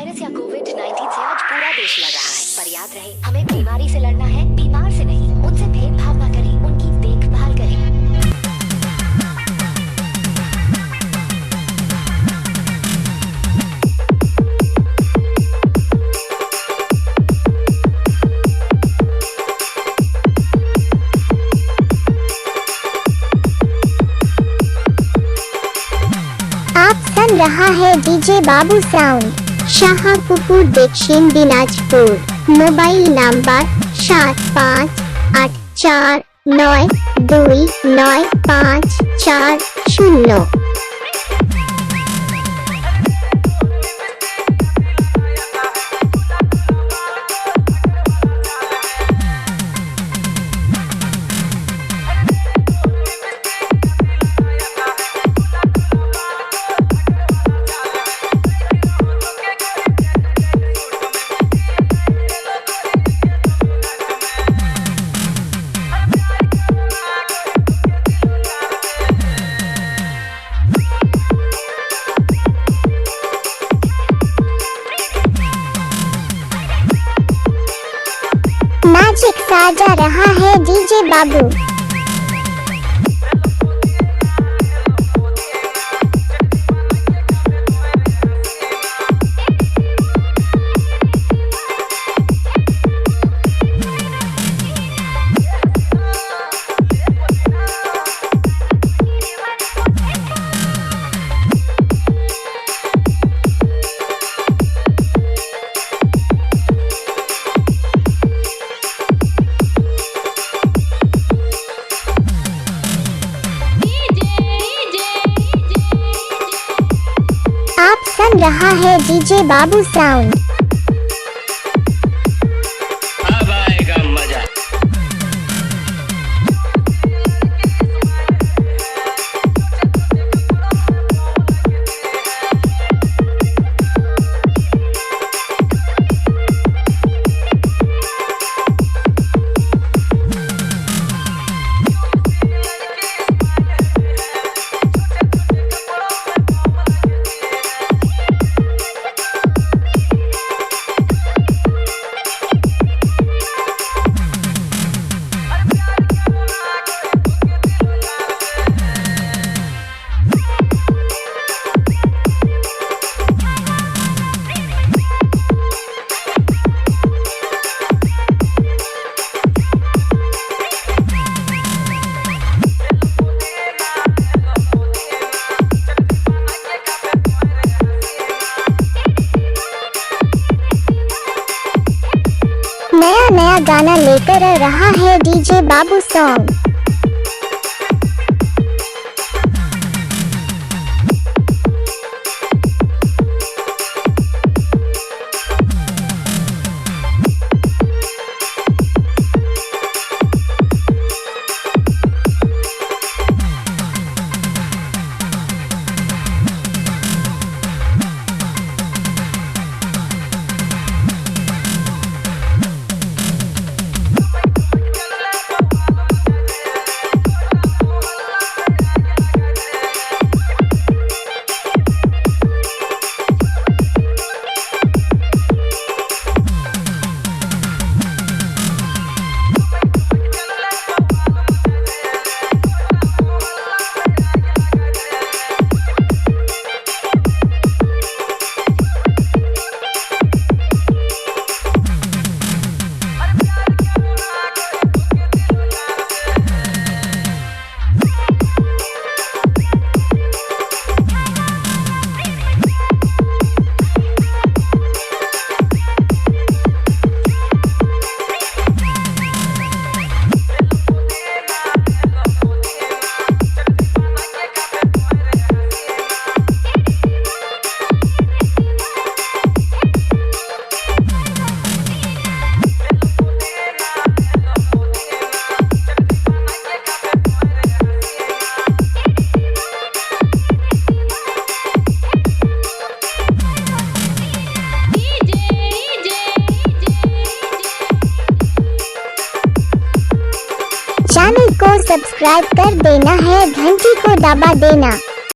Virus या कोविड-19 से आज पूरा देश लड़ रहा है, पर याद रहे हमें बीमारी से लड़ना है, बीमार से नहीं। उनसे भेदभाव ना करें, उनकी देखभाल करें। आप सुन रहा है डीजे बाबू साउंड शाहपुर दक्षिण दिनाजपुर। Mobile number 7589929540। मैजिक साजा रहा है डीजे बाबू। आप सुन रहा है डीजे बाबू साउंड। अब आएगा मजा। नया गाना लेकर आ रहा है डीजे बाबू सॉन्ग। चैनल को सब्सक्राइब कर देना है, घंटी को दबा देना।